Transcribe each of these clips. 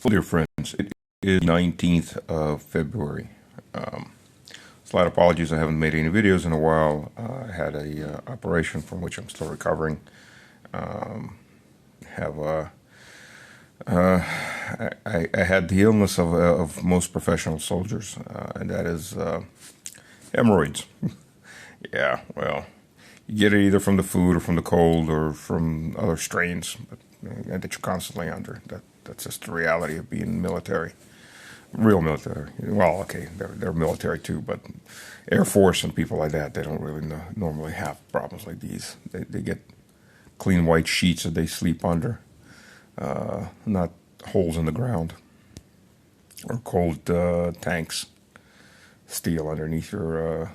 Well, dear friends, it is 19th of February. Slight apologies, I haven't made any videos in a while. I had a operation from which I'm still recovering. Have I had the illness of most professional soldiers, and that is hemorrhoids. Yeah, well, you get it either from the food or from the cold or from other strains that you're constantly under. That's just the reality of being military. Real military. Well, okay, they're military too, but Air Force and people like that, they don't really normally have problems like these. They get clean white sheets that they sleep under, not holes in the ground or cold tanks, steel underneath your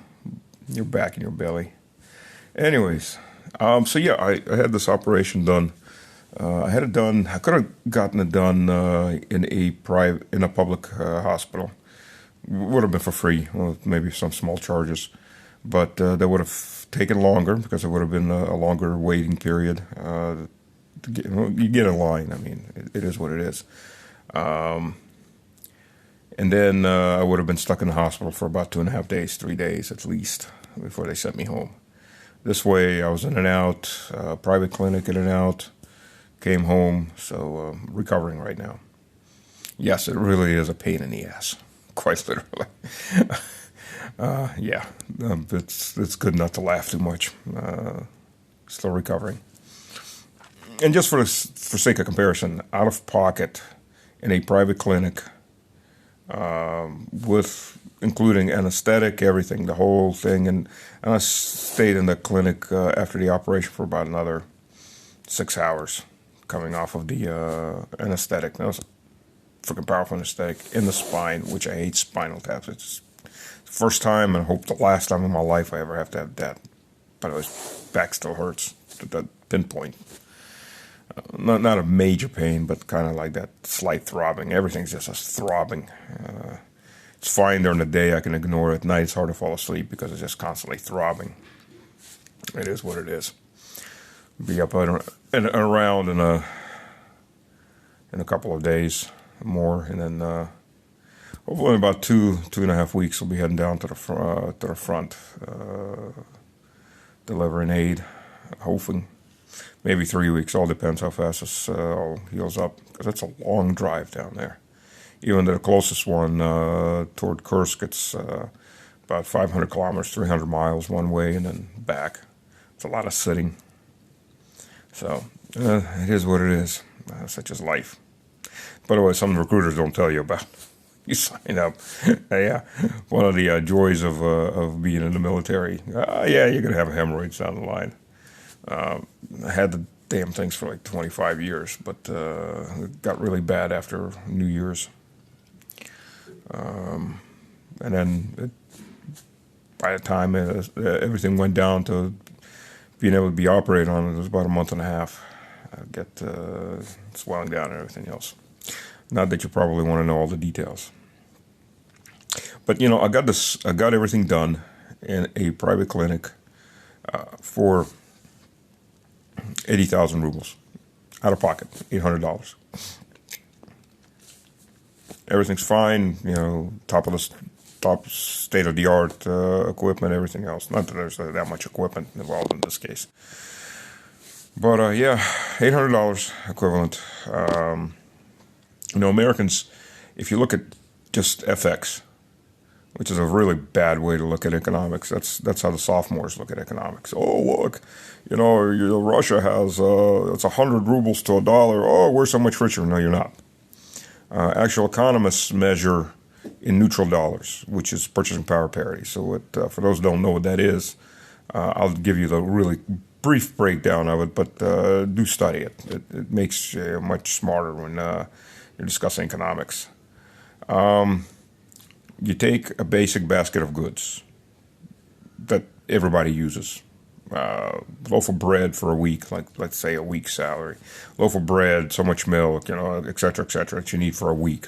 back and your belly. Anyways, so yeah, I had this operation done. I had it done. I could have gotten it done in a public hospital. Would have been for free, well, maybe some small charges, but that would have taken longer because it would have been a longer waiting period. You get in line. I mean, it is what it is. And then I would have been stuck in the hospital for about 2.5 days, 3 days at least, before they sent me home. This way, I was in and out, private clinic in and out. Came home, so recovering right now. Yes, it really is a pain in the ass, quite literally. Yeah, it's good not to laugh too much. Still recovering. And just for sake of comparison, out of pocket in a private clinic, with including anesthetic, everything, the whole thing, and I stayed in the clinic after the operation for about another 6 hours. Coming off of the anesthetic. That was a freaking powerful anesthetic in the spine, which I hate spinal taps. It's the first time and I hope the last time in my life I ever have to have that. But it was, back still hurts to that pinpoint. Not a major pain, but kind of like that slight throbbing. Everything's just a throbbing. It's fine during the day. I can ignore it. At night it's hard to fall asleep because it's just constantly throbbing. It is what it is. Be up and around in a couple of days more, and then hopefully in about 2.5 weeks we'll be heading down to the front, delivering aid. Hoping maybe 3 weeks. All depends how fast this all heals up, because it's a long drive down there. Even the closest one toward Kursk, it's about 500 kilometers, 300 miles one way, and then back. It's a lot of sitting. So, it is what it is, such as life. By the way, some recruiters don't tell you about. You sign up. Yeah, one of the joys of being in the military. Yeah, you're going to have hemorrhoids down the line. I had the damn things for like 25 years, but it got really bad after New Year's. And then by the time everything went down to being able to be operated on, it was about a month and a half. Get swelling down and everything else. Not that you probably want to know all the details. But you know, I got everything done in a private clinic for 80,000 rubles, out of pocket, $800. Everything's fine. You know, top state of the art equipment, everything else. Not that there's that much equipment involved in this case. But yeah, $800 equivalent. You know, Americans, if you look at just FX, which is a really bad way to look at economics. That's how the sophomores look at economics. Oh, look, you know, Russia has it's 100 rubles to a dollar. Oh, we're so much richer. No, you're not. Actual economists measure in neutral dollars, which is purchasing power parity. So for those who don't know what that is, I'll give you the really brief breakdown of it, but do study it. It makes you much smarter when you're discussing economics. You take a basic basket of goods that everybody uses. Loaf of bread for a week, like let's say a week's salary. Loaf of bread, so much milk, you know, et cetera, that you need for a week.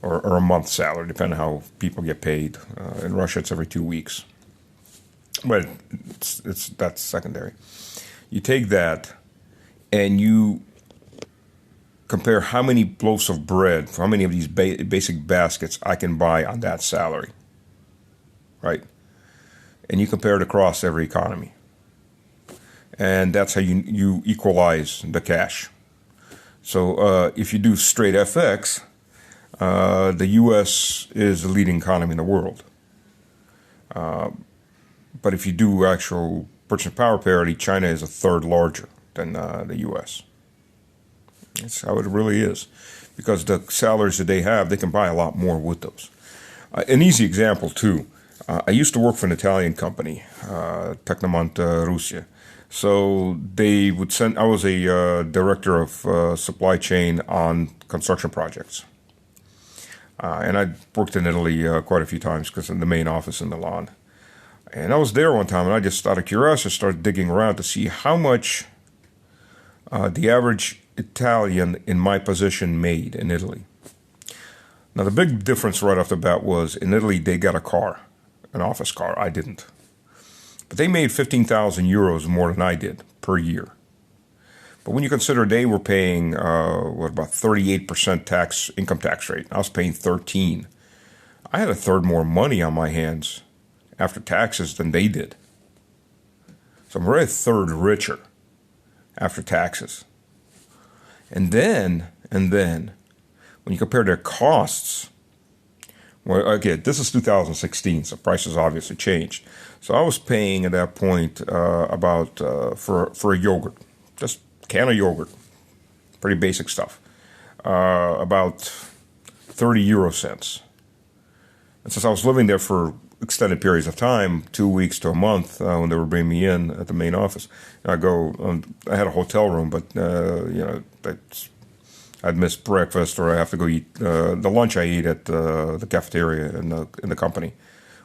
Or a month's salary, depending on how people get paid. In Russia, it's every 2 weeks. But that's secondary. You take that and you compare how many loaves of bread, how many of these basic baskets I can buy on that salary, right? And you compare it across every economy. And that's how you equalize the cash. So if you do straight FX, the U.S. is the leading economy in the world. But if you do actual purchasing power parity, China is a third larger than the U.S. That's how it really is. Because the salaries that they have, they can buy a lot more with those. An easy example, too. I used to work for an Italian company, Tecnomont Russia. So they would send, I was a director of supply chain on construction projects. And I worked in Italy quite a few times because in the main office in Milan. And I was there one time, and I just, out of curiosity, started digging around to see how much the average Italian in my position made in Italy. Now, the big difference right off the bat was in Italy, they got a car, an office car. I didn't. But they made 15,000 euros more than I did per year. But when you consider they were paying, about 38% income tax rate, I was paying 13%. I had a third more money on my hands after taxes than they did. So I'm already a third richer after taxes. And then, when you compare their costs, well, again, this is 2016, so prices obviously changed. So I was paying at that point about, for a yogurt, just can of yogurt, pretty basic stuff, about 30 euro cents. And since I was living there for extended periods of time, 2 weeks to a month, when they were bringing me in at the main office, I had a hotel room, but I'd miss breakfast, or I have to go eat the lunch I ate at the cafeteria in the company,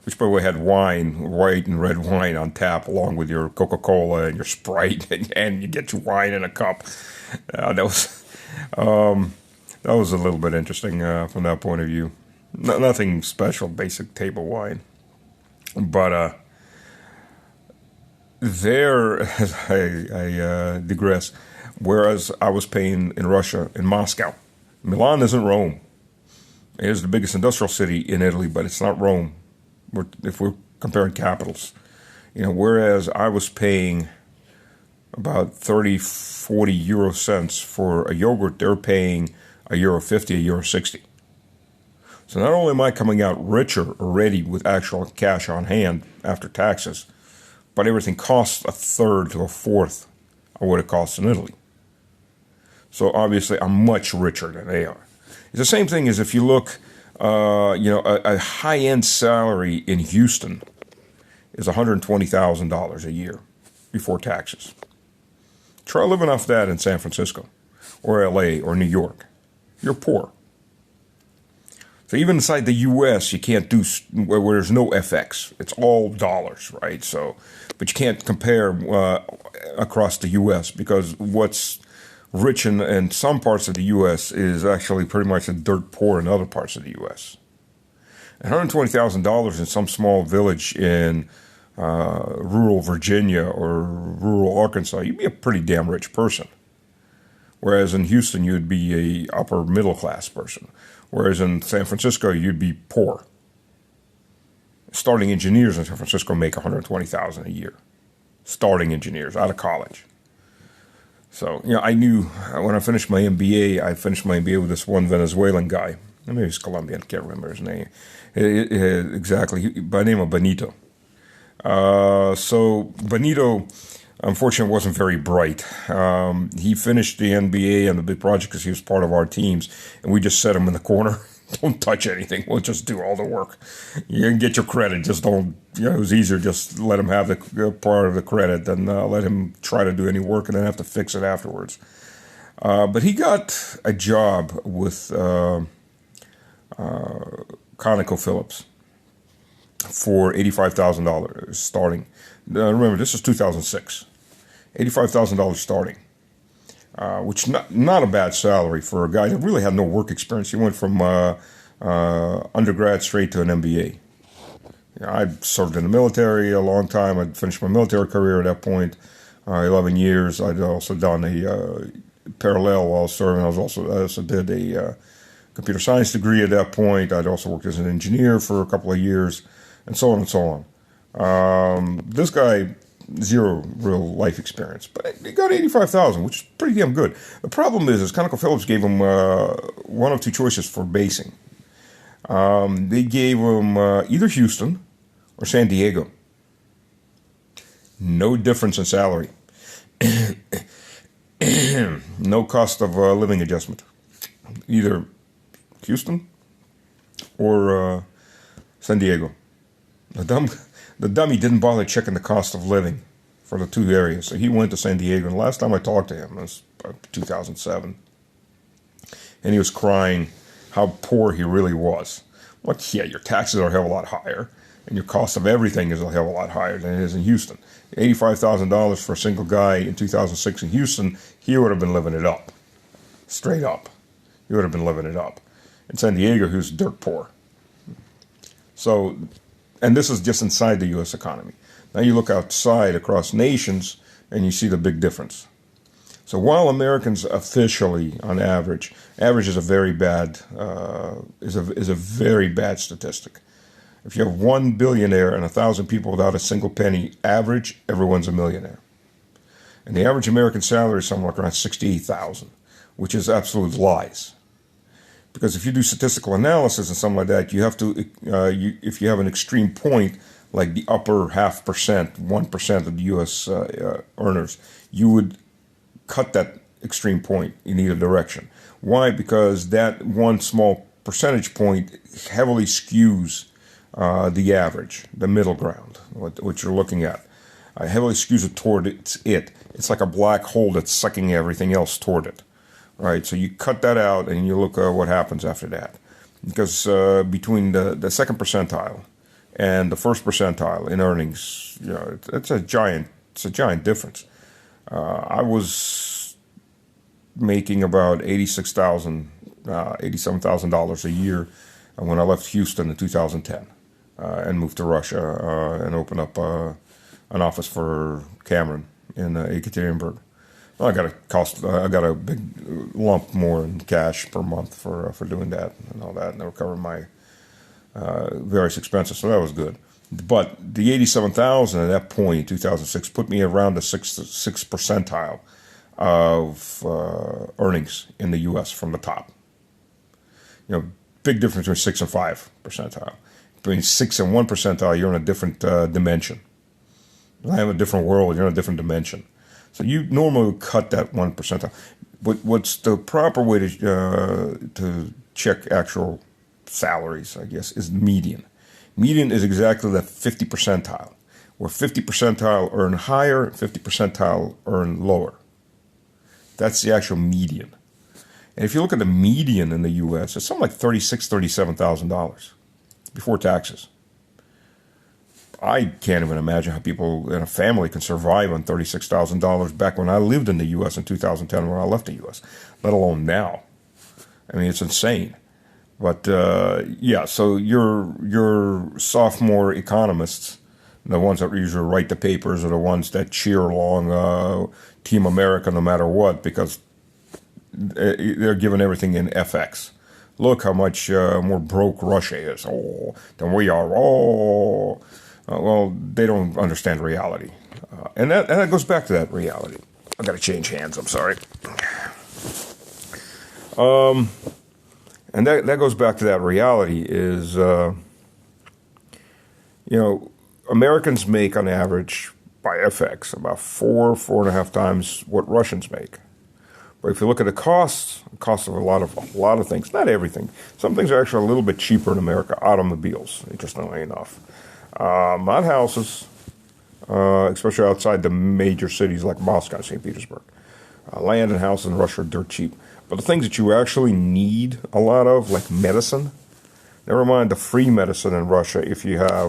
which by the way had wine, white and red wine on tap, along with your Coca-Cola and your Sprite, and you get your wine in a cup. That was a little bit interesting from that point of view. Nothing special, basic table wine. But there, I digress. Whereas I was paying in Russia, in Moscow. Milan isn't Rome. It is the biggest industrial city in Italy, but it's not Rome. If we're comparing capitals. Whereas I was paying about 30, 40 euro cents for a yogurt, they're paying €1.50, €1.60. So not only am I coming out richer already with actual cash on hand after taxes, but everything costs a third to a fourth of what it costs in Italy. So obviously I'm much richer than they are. It's the same thing as if you look, a high-end salary in Houston is $120,000 a year before taxes. Try living off that in San Francisco or LA or New York. You're poor. So even inside the U.S., you can't do where there's no FX. It's all dollars, right? So, but you can't compare across the U.S. because what's rich in some parts of the U.S. is actually pretty much dirt poor in other parts of the U.S. And $120,000 in some small village in rural Virginia or rural Arkansas, you'd be a pretty damn rich person. Whereas in Houston, you'd be a upper middle class person. Whereas in San Francisco, you'd be poor. Starting engineers in San Francisco make $120,000 a year. Starting engineers out of college. So, I knew when I finished my MBA, with this one Venezuelan guy. Maybe he's Colombian, can't remember his name. Exactly, by the name of Benito. So Benito, unfortunately, wasn't very bright. He finished the MBA on the big project because he was part of our teams, and we just set him in the corner. Don't touch anything. We'll just do all the work. You can get your credit. Just don't, it was easier just let him have the part of the credit than let him try to do any work and then have to fix it afterwards. But he got a job with ConocoPhillips for $85,000 starting. Remember, this is 2006. $85,000 starting. Which not a bad salary for a guy that really had no work experience. He went from undergrad straight to an MBA. I served in the military a long time. I'd finished my military career at that point, 11 years. I'd also done parallel while serving. I also did a computer science degree at that point. I'd also worked as an engineer for a couple of years, and so on and so on. This guy, zero real life experience, but he got 85,000, which is pretty damn good. The problem is ConocoPhillips gave him one of two choices for basing. They gave him either Houston or San Diego. No difference in salary. No cost of living adjustment. Either Houston or San Diego. The dummy didn't bother checking the cost of living for the two areas. So he went to San Diego. And last time I talked to him, it was 2007. And he was crying how poor he really was. Well, yeah, your taxes are a hell of a lot higher. And your cost of everything is a hell of a lot higher than it is in Houston. $85,000 for a single guy in 2006 in Houston, he would have been living it up. Straight up. He would have been living it up. In San Diego, he was dirt poor. So, and this is just inside the U.S. economy. Now you look outside across nations and you see the big difference. So while Americans officially, on average is a very bad is a very bad statistic. If you have 1 billionaire and 1,000 people without a single penny, average, everyone's a millionaire. And the average American salary is somewhere around 68,000, which is absolute lies. Because if you do statistical analysis and something like that, you have to, if you have an extreme point, like the upper 0.5%, 1% of the U.S. Earners, you would cut that extreme point in either direction. Why? Because that one small percentage point heavily skews the average, the middle ground, what you're looking at. Heavily skews it toward it. It's like a black hole that's sucking everything else toward it. Right, so you cut that out and you look at what happens after that. Because between the second percentile and the first percentile in earnings, you know, it's a giant difference. I was making about $87,000 a year when I left Houston in 2010 and moved to Russia and opened up an office for Cameron in Ekaterinburg. Well, I got a big lump more in cash per month for doing that and all that, and that would cover my various expenses, so that was good. But the 87,000 at that point, 2006, put me around the sixth percentile of earnings in the U.S. from the top. You know, big difference between 6 and 5 percentile. Between 6 and 1 percentile, you're in a different dimension. I have a different world. You're in a different dimension. So you normally would cut that 1 percentile. But what's the proper way to check actual salaries, I guess, is median. Median is exactly that 50 percentile, where 50 percentile earn higher, 50 percentile earn lower. That's the actual median. And if you look at the median in the U.S., it's something like $36,000, $37,000 before taxes. I can't even imagine how people in a family can survive on $36,000 back when I lived in the U.S. in 2010 when I left the U.S., let alone now. I mean, it's insane. But, yeah, so your sophomore economists, the ones that usually write the papers, are the ones that cheer along Team America no matter what, because they're given everything in FX. Look how much more broke Russia is than we are. Well, they don't understand reality. And that goes back to that reality. I've got to change hands, I'm sorry. And that goes back to that reality is, you know, Americans make on average by FX about 4.5 times what Russians make. But if you look at the cost of a lot of things, not everything. Some things are actually a little bit cheaper in America. Automobiles, interestingly enough. Not houses, especially outside the major cities like Moscow and St. Petersburg. Land and houses in Russia are dirt cheap. But the things that you actually need a lot of, like medicine, never mind the free medicine in Russia if you're a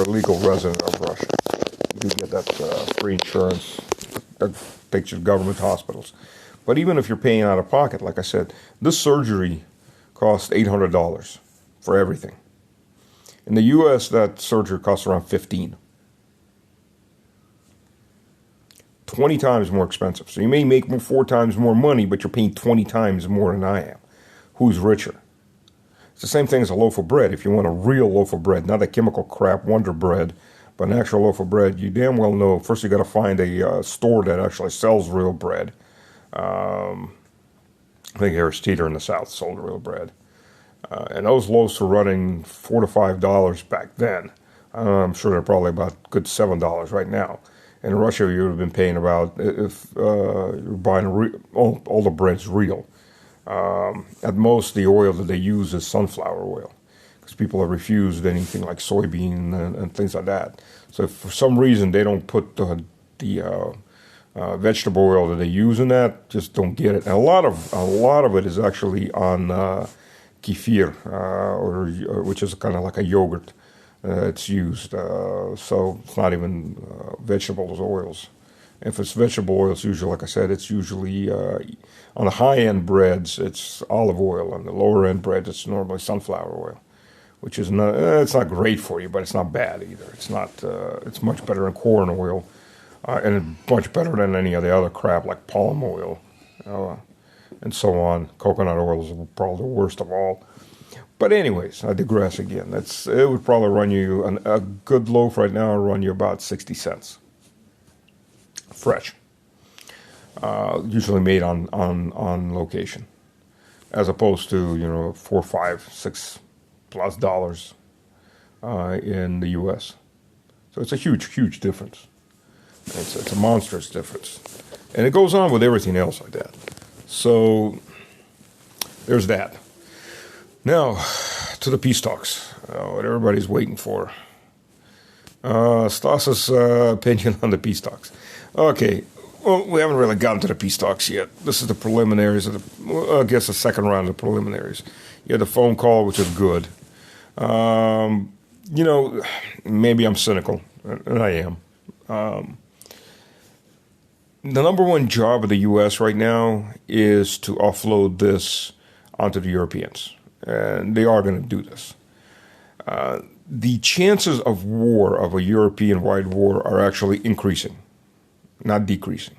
legal resident of Russia. You do get that free insurance that takes you to government hospitals. But even if you're paying out of pocket, like I said, this surgery costs $800 for everything. In the U.S., that surgery costs around $15. 20 times more expensive. So you may make 4 times more money, but you're paying 20 times more than I am. Who's richer? It's the same thing as a loaf of bread. If you want a real loaf of bread, not a chemical crap Wonder Bread, but an actual loaf of bread, you damn well know, first you got to find a store that actually sells real bread. I think Harris Teeter in the South sold real bread. And those loaves were running $4 to $5 back then. I'm sure they're probably about good $7 right now. In Russia, you would have been paying about, if you're buying all the bread's real. At most, the oil that they use is sunflower oil, because people have refused anything like soybean and things like that. So if for some reason they don't put the vegetable oil that they use in that, just don't get it. And a lot of it is actually on kefir, which is kind of like a yogurt. It's used, so it's not even vegetables oils. If it's vegetable oils, usually, like I said, it's usually on the high-end breads, it's olive oil. On the lower-end breads, it's normally sunflower oil, which is not. It's not great for you, but it's not bad either. It's not. It's much better than corn oil, and it's much better than any of the other crap like palm oil, and so on. Coconut oil is probably the worst of all. But anyways, I digress again. It would probably run you, a good loaf right now will run you about 60 cents. Fresh. Usually made on location. As opposed to, $4, $5, $6+ dollars in the U.S. So it's a huge, huge difference. It's a monstrous difference. And it goes on with everything else like that. So there's that. Now, to the peace talks, what everybody's waiting for. Stas's opinion on the peace talks. Okay, well, we haven't really gotten to the peace talks yet. This is the preliminaries of the second round of the preliminaries. You had the phone call, which is good. Maybe I'm cynical, and I am. The number one job of the U.S. right now is to offload this onto the Europeans. And they are going to do this. The chances of war, of a European-wide war, are actually increasing, not decreasing.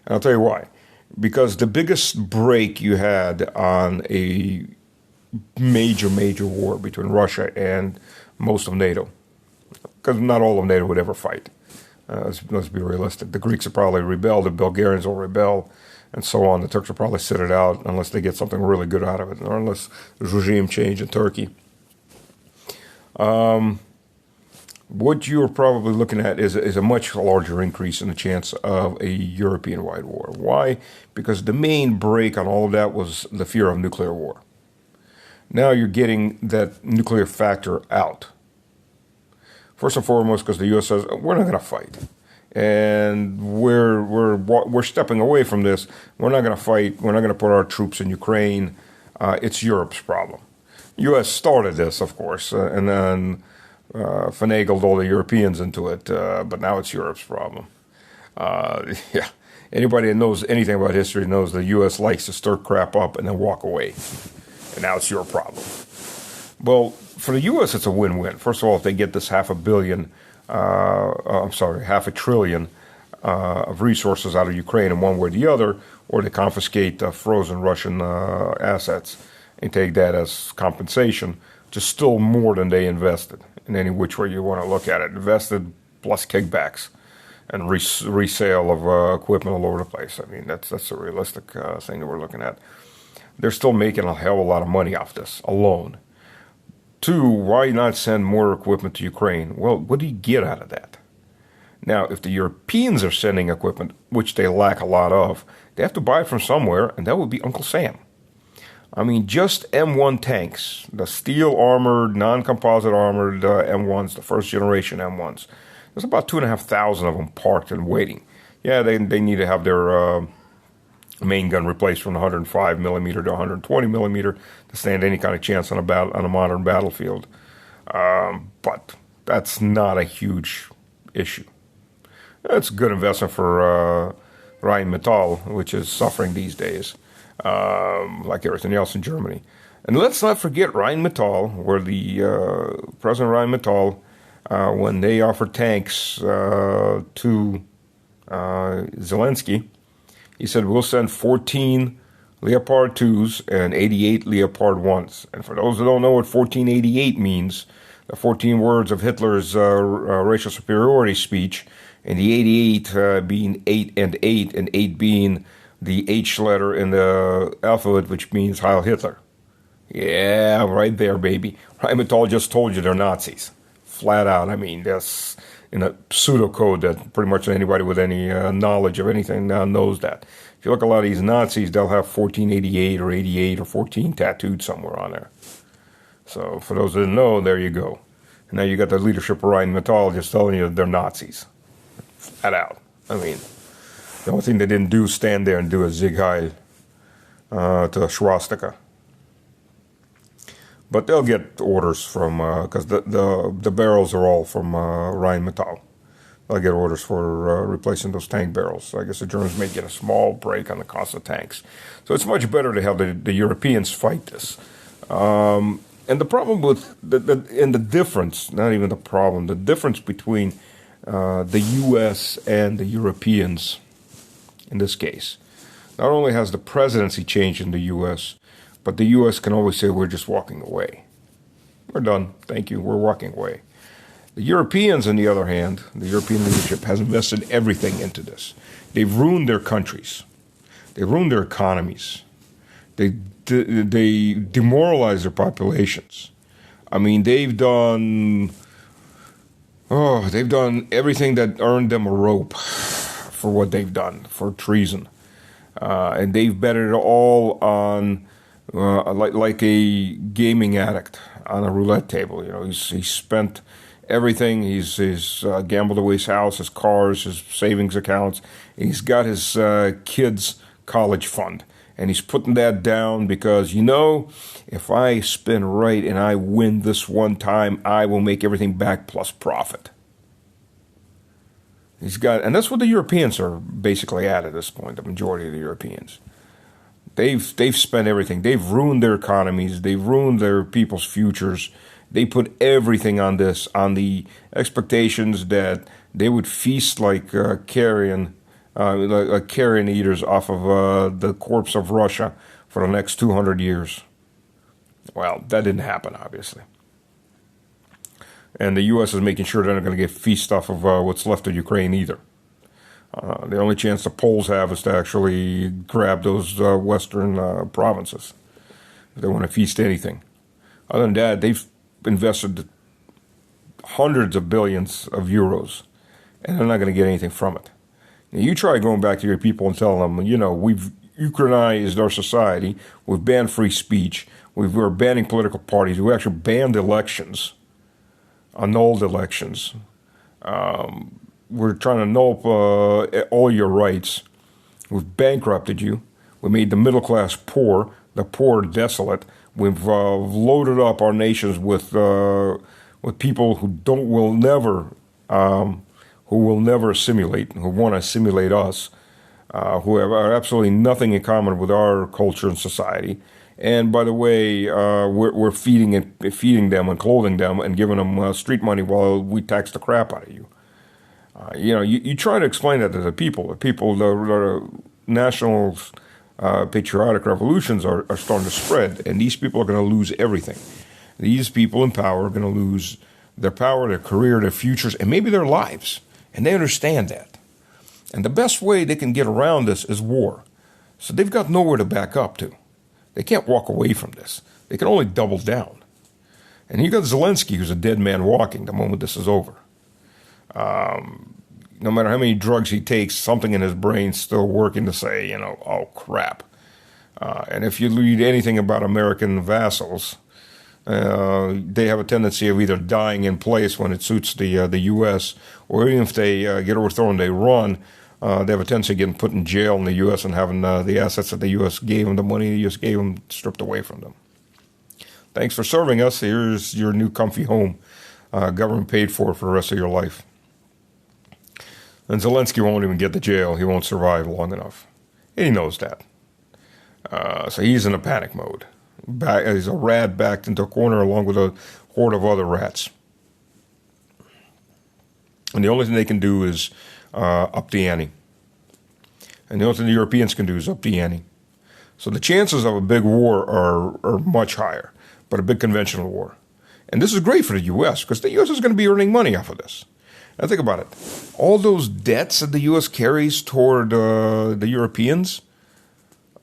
And I'll tell you why. Because the biggest break you had on a major, major war between Russia and most of NATO, because not all of NATO would ever fight. Let's be realistic. The Greeks have probably rebelled, the Bulgarians will rebel, and so on. The Turks will probably sit it out unless they get something really good out of it, or unless there's regime change in Turkey. What you're probably looking at is a much larger increase in the chance of a European-wide war. Why? Because the main break on all of that was the fear of nuclear war. Now you're getting that nuclear factor out. First and foremost, because the U.S. says, we're not going to fight. And we're stepping away from this. We're not going to fight. We're not going to put our troops in Ukraine. It's Europe's problem. U.S. started this, of course, and then finagled all the Europeans into it. But now it's Europe's problem. Yeah, anybody that knows anything about history knows the U.S. likes to stir crap up and then walk away. And now it's your problem. Well, for the U.S., it's a win-win. First of all, if they get this $500 billion of resources out of Ukraine in one way or the other, or they confiscate frozen Russian assets and take that as compensation, which is still more than they invested in any which way you want to look at it. Invested plus kickbacks and resale of equipment all over the place. I mean, that's a realistic thing that we're looking at. They're still making a hell of a lot of money off this alone. Two, why not send more equipment to Ukraine? Well, what do you get out of that? Now, if the Europeans are sending equipment, which they lack a lot of, they have to buy it from somewhere, and that would be Uncle Sam. I mean, just M1 tanks, the steel-armored, non-composite armored M1s, the first-generation M1s. There's about 2,500 of them parked and waiting. Yeah, they need to have their main gun replaced from 105 millimeter to 120 millimeter to stand any kind of chance on a modern battlefield. But that's not a huge issue. It's a good investment for Rheinmetall, which is suffering these days, like everything else in Germany. And let's not forget Rheinmetall, where the President Rheinmetall, when they offered tanks to Zelensky. He said, we'll send 14 Leopard 2s and 88 Leopard 1s. And for those that don't know what 1488 means, the 14 words of Hitler's racial superiority speech, and the 88 being 8 and 8, and 8 being the H letter in the alphabet, which means Heil Hitler. Yeah, right there, baby. Rheinmetall just told you they're Nazis. Flat out. I mean, that's in a pseudocode that pretty much anybody with any knowledge of anything knows that. If you look at a lot of these Nazis, they'll have 1488 or 88 or 14 tattooed somewhere on there. So for those that didn't know, there you go. And now you got the leadership of Rheinmetall just telling you they're Nazis. Flat out. I mean, the only thing they didn't do is stand there and do a Sieg Heil to a swastika. But they'll get orders from, because the barrels are all from Rheinmetall. They'll get orders for replacing those tank barrels. So I guess the Germans may get a small break on the cost of tanks. So it's much better to have the Europeans fight this. And the problem with, the difference, not even the problem, the difference between the U.S. and the Europeans, in this case, not only has the presidency changed in the U.S., but the U.S. can always say, we're just walking away. We're done. Thank you. We're walking away. The Europeans, on the other hand, the European leadership has invested everything into this. They've ruined their countries. They've ruined their economies. They demoralize their populations. I mean, they've done everything that earned them a rope for what they've done, for treason. And they've betted it all on, like a gaming addict on a roulette table. You know, he's spent everything. He's gambled away his house, his cars, his savings accounts. And he's got his kids' college fund. And he's putting that down because, if I spin right and I win this one time, I will make everything back plus profit. And that's what the Europeans are basically at this point, the majority of the Europeans. They've spent everything. They've ruined their economies. They've ruined their people's futures. They put everything on this, on the expectations that they would feast like carrion eaters off of the corpse of Russia for the next 200 years. Well, that didn't happen, obviously. And the U.S. is making sure they're not going to get feast off of what's left of Ukraine either. The only chance the Poles have is to actually grab those western provinces if they want to feast anything. Other than that, they've invested hundreds of billions of euros, and they're not going to get anything from it. Now, you try going back to your people and telling them, we've Ukrainized our society, we've banned free speech, we're banning political parties, we actually banned elections, annulled elections. We're trying to annul all your rights. We've bankrupted you. We made the middle class poor, the poor desolate. We've loaded up our nations with people who will never assimilate, who want to assimilate us, who have absolutely nothing in common with our culture and society. And by the way, we're feeding them and clothing them and giving them street money while we tax the crap out of you. You try to explain that to the people. The national patriotic revolutions are starting to spread, and these people are going to lose everything. These people in power are going to lose their power, their career, their futures, and maybe their lives. And they understand that. And the best way they can get around this is war. So they've got nowhere to back up to. They can't walk away from this. They can only double down. And you got Zelensky, who's a dead man walking the moment this is over. No matter how many drugs he takes, something in his brain's still working to say, oh, crap. And if you read anything about American vassals, they have a tendency of either dying in place when it suits the U.S., or even if they get overthrown, they run. They have a tendency of getting put in jail in the U.S. and having the assets that the U.S. gave them, the money the U.S. gave them, stripped away from them. Thanks for serving us. Here's your new comfy home. Government paid for it for the rest of your life. And Zelensky won't even get to jail. He won't survive long enough. And he knows that. So he's in a panic mode. He's a rat backed into a corner along with a horde of other rats. And the only thing they can do is up the ante. And the only thing the Europeans can do is up the ante. So the chances of a big war are much higher, but a big conventional war. And this is great for the U.S. because the U.S. is going to be earning money off of this. Now think about it. All those debts that the U.S. carries toward the Europeans,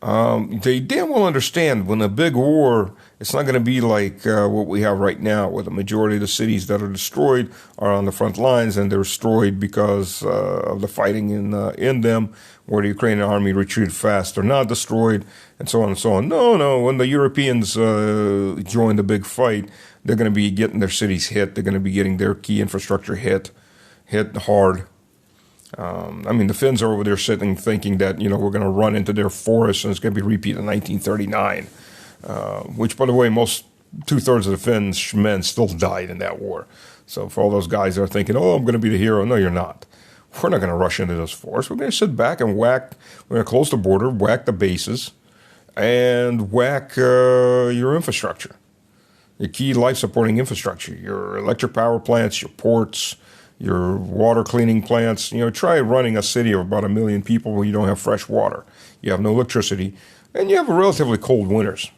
they damn well understand when a big war, it's not going to be like what we have right now, where the majority of the cities that are destroyed are on the front lines, and they're destroyed because of the fighting in them, where the Ukrainian army retreated fast or not destroyed, and so on and so on. No, when the Europeans join the big fight, they're going to be getting their cities hit. They're going to be getting their key infrastructure hit hard. The Finns are over there sitting thinking that, we're going to run into their forests and it's going to be repeated in 1939, which, by the way, most 2/3 of the Finns men still died in that war. So for all those guys that are thinking, oh, I'm going to be the hero, no, you're not. We're not going to rush into those forests. We're going to sit back and whack, we're going to close the border, whack the bases, and whack your infrastructure, your key life-supporting infrastructure, your electric power plants, your ports, your water cleaning plants. Try running a city of about 1 million people where you don't have fresh water, you have no electricity, and you have relatively cold winters.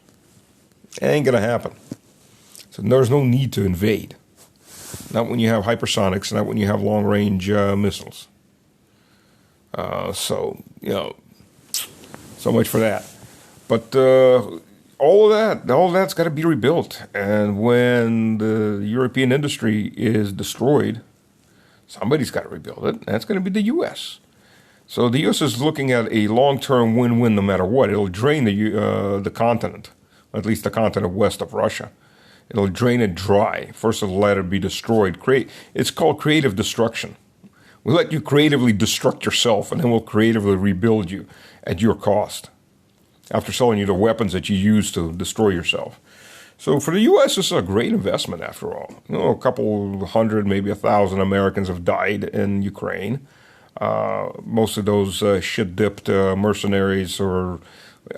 It ain't going to happen. So there's no need to invade. Not when you have hypersonics, not when you have long-range missiles. So much for that. But all that's got to be rebuilt. And when the European industry is destroyed, somebody's got to rebuild it. That's going to be the U.S. So the U.S. is looking at a long-term win-win no matter what. It'll drain the continent, at least the continent west of Russia. It'll drain it dry. First, it'll let it be destroyed. It's called creative destruction. We'll let you creatively destruct yourself, and then we'll creatively rebuild you at your cost after selling you the weapons that you use to destroy yourself. So for the U.S., this is a great investment after all. A couple hundred, maybe 1,000 Americans have died in Ukraine. Most of those shit-dipped mercenaries are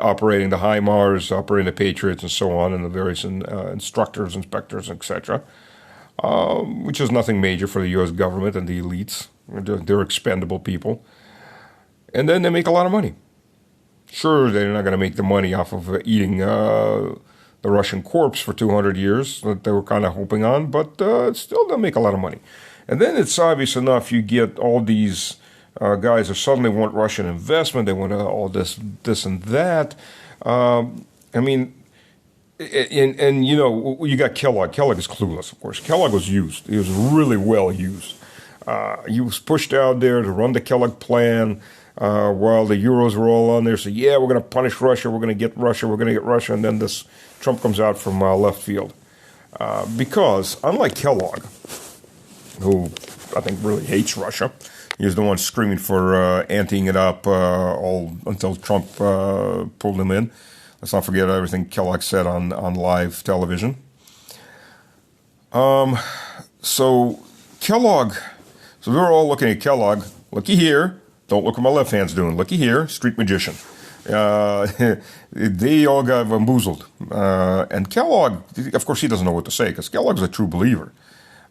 operating the HIMARS, operating the Patriots, and so on, and the various instructors, inspectors, etc., which is nothing major for the U.S. government and the elites. They're expendable people. And then they make a lot of money. Sure, they're not going to make the money off of eating the Russian corpse for 200 years that they were kind of hoping on, but still they'll make a lot of money. And then it's obvious enough you get all these guys who suddenly want Russian investment. They want all this and that. You got Kellogg. Kellogg is clueless, of course. Kellogg was used. He was really well used. He was pushed out there to run the Kellogg plan while the Euros were all on there. So, we're going to punish Russia. We're going to get Russia. We're going to get Russia. And then this Trump comes out from left field. Because, unlike Kellogg, who I think really hates Russia, he was the one screaming for anteing it up all until Trump pulled him in. Let's not forget everything Kellogg said on live television. So Kellogg, so we were all looking at Kellogg. Looky here. Don't look what my left hand's doing. Looky here. Street magician. They all got bamboozled. And Kellogg, of course, he doesn't know what to say because Kellogg's a true believer.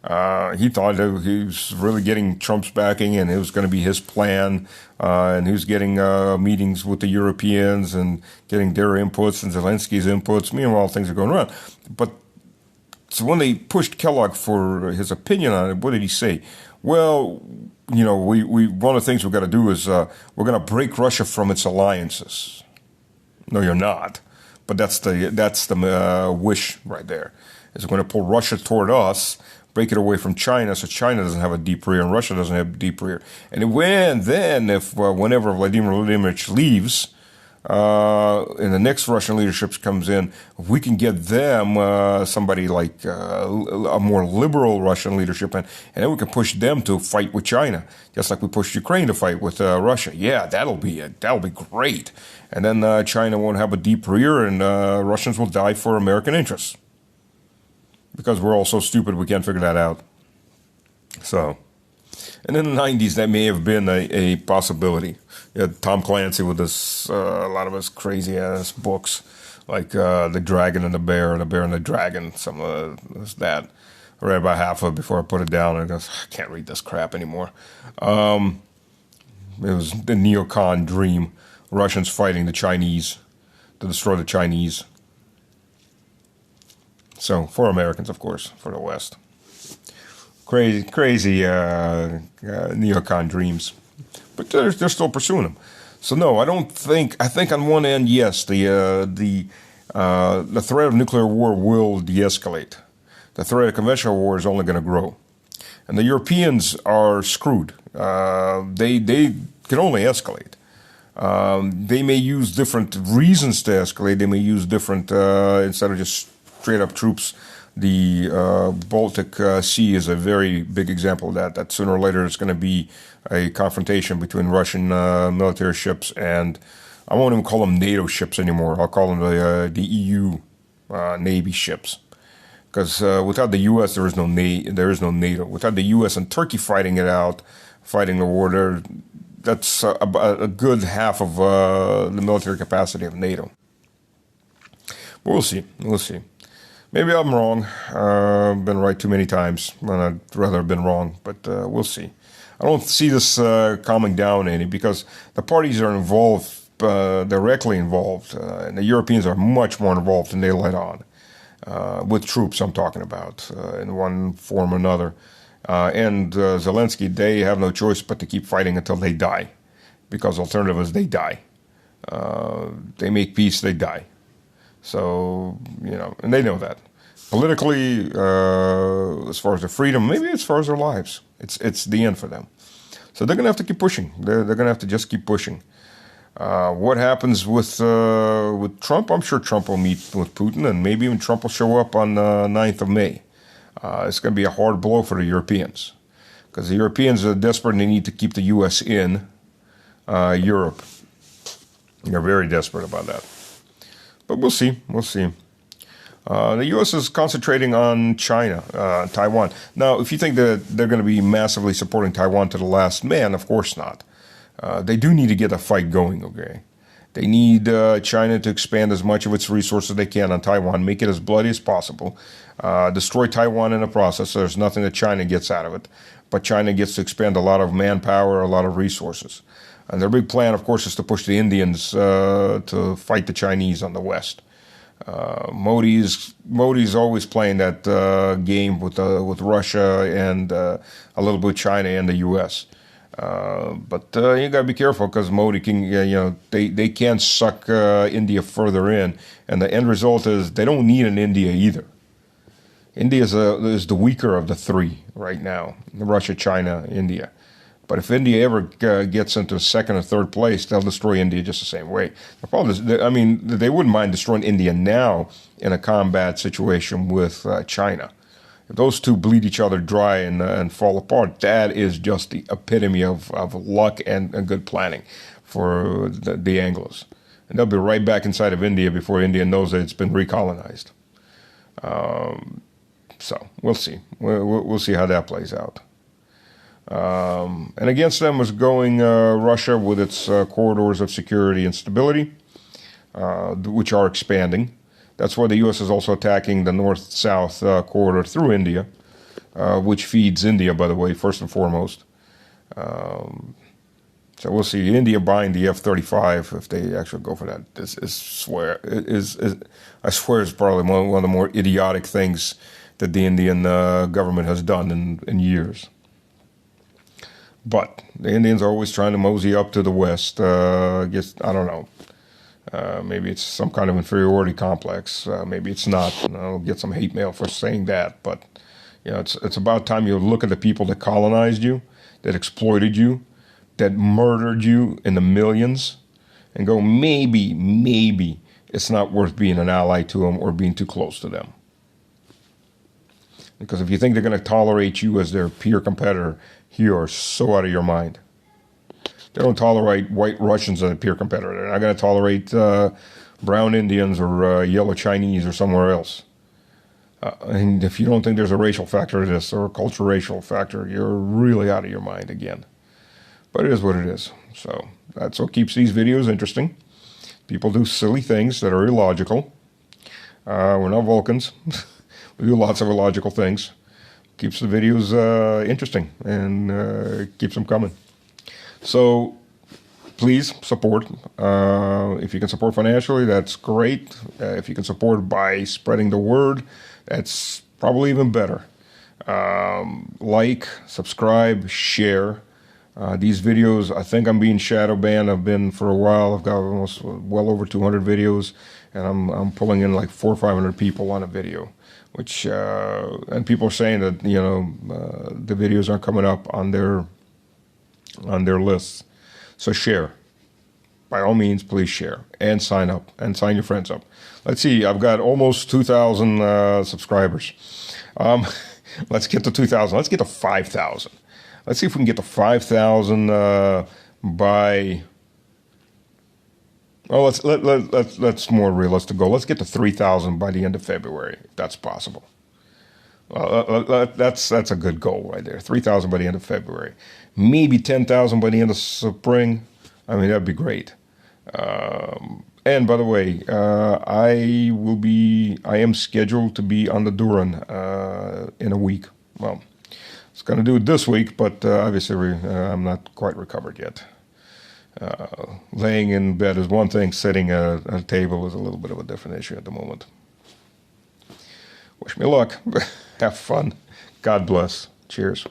He thought that he was really getting Trump's backing and it was going to be his plan. And he was getting meetings with the Europeans and getting their inputs and Zelensky's inputs. Meanwhile, things are going around. But so when they pushed Kellogg for his opinion on it, what did he say? Well, we one of the things we've got to do is we're going to break Russia from its alliances. No, you're not. But that's the wish right there. Is we're going to pull Russia toward us, break it away from China, so China doesn't have a deep rear and Russia doesn't have a deep rear. And whenever Vladimir Vladimirovich leaves, and the next Russian leadership comes in, if we can get them somebody like a more liberal Russian leadership, and then we can push them to fight with China, just like we pushed Ukraine to fight with Russia. Yeah, that'll be great. And then China won't have a deep rear, and Russians will die for American interests because we're all so stupid we can't figure that out. So. And in the 90s, that may have been a possibility. You had Tom Clancy with a lot of his crazy-ass books, like The Dragon and the Bear, and The Bear and the Dragon, some of that. I read about half of it before I put it down, and I can't read this crap anymore. It was the neocon dream. Russians fighting the Chinese to destroy the Chinese. So, for Americans, of course, for the West. Crazy neocon dreams. But they're still pursuing them. So no, I think on one end, yes, the threat of nuclear war will de-escalate. The threat of conventional war is only going to grow. And the Europeans are screwed. They can only escalate. They may use different reasons to escalate. They may use different, instead of just straight up troops. The Baltic Sea is a very big example of that. That sooner or later it's going to be a confrontation between Russian military ships and, I won't even call them NATO ships anymore. I'll call them the EU Navy ships. Because without the U.S. there is no NATO. Without the U.S. and Turkey fighting the war, that's a good half of the military capacity of NATO. But we'll see. Maybe I'm wrong. I've been right too many times, and I'd rather have been wrong, but we'll see. I don't see this calming down any, because the parties are involved, directly involved, and the Europeans are much more involved than they let on. With troops, I'm talking about, in one form or another. And Zelensky, they have no choice but to keep fighting until they die, because alternative is they die. They make peace, they die. So, and they know that. Politically, as far as their freedom, maybe as far as their lives, it's the end for them. So they're going to have to keep pushing. They're going to have to just keep pushing. What happens with Trump? I'm sure Trump will meet with Putin, and maybe even Trump will show up on 9th of May. It's going to be a hard blow for the Europeans, because the Europeans are desperate and they need to keep the U.S. in Europe. They're very desperate about that. But we'll see. The U.S. is concentrating on China, Taiwan. Now, if you think that they're going to be massively supporting Taiwan to the last man, of course not. They do need to get a fight going, okay? They need China to expand as much of its resources they can on Taiwan, make it as bloody as possible, destroy Taiwan in the process, so there's nothing that China gets out of it. But China gets to expend a lot of manpower, a lot of resources. And their big plan, of course, is to push the Indians to fight the Chinese on the West. Modi's always playing that game with Russia and a little bit China and the U.S. But you got to be careful, because Modi can, they can suck India further in, and the end result is they don't need an India either. India is the weaker of the three right now: Russia, China, India. But if India ever gets into second or third place, they'll destroy India just the same way. The problem is, they wouldn't mind destroying India now in a combat situation with China. If those two bleed each other dry and fall apart, that is just the epitome of luck and good planning for the Anglos. And they'll be right back inside of India before India knows that it's been recolonized. So we'll see. We'll see how that plays out. And against them was going Russia with its corridors of security and stability, which are expanding. That's why the U.S. is also attacking the north-south corridor through India, which feeds India, by the way, first and foremost. So we'll see. India buying the F-35 if they actually go for that. I swear it's probably one of the more idiotic things that the Indian government has done in years. But the Indians are always trying to mosey up to the West. I don't know. Maybe it's some kind of inferiority complex. Maybe it's not. I'll get some hate mail for saying that. But it's about time you look at the people that colonized you, that exploited you, that murdered you in the millions, and go, maybe it's not worth being an ally to them or being too close to them. Because if you think they're going to tolerate you as their peer competitor, you are so out of your mind. They don't tolerate white Russians as a peer competitor. They're not going to tolerate brown Indians or yellow Chinese or somewhere else. And if you don't think there's a racial factor to this or a cultural racial factor, you're really out of your mind again. But it is what it is. So that's what keeps these videos interesting. People do silly things that are illogical. We're not Vulcans. We do lots of illogical things. Keeps the videos interesting and keeps them coming. So please support. If you can support financially, that's great. If you can support by spreading the word, that's probably even better. Like, subscribe, share. These videos, I think I'm being shadow banned. I've been for a while. I've got almost well over 200 videos, and I'm pulling in like 400 or 500 people on a video, which and people are saying that the videos aren't coming up on their lists. So share. By all means, please share and sign up and sign your friends up. Let's see. I've got almost 2,000 subscribers. Let's get to 2,000. Let's get to 5,000. Let's see if we can get to 5,000 by. Oh, let's more realistic goal. Let's get to 3,000 by the end of February, if that's possible. That's a good goal right there. 3,000 by the end of February. Maybe 10,000 by the end of spring. I mean, that'd be great. And by the way, I am scheduled to be on the Duran in a week. Well, it's going to do it this week, but obviously I'm not quite recovered yet. Laying in bed is one thing. Sitting at a table is a little bit of a different issue at the moment. Wish me luck. Have fun. God bless. Cheers.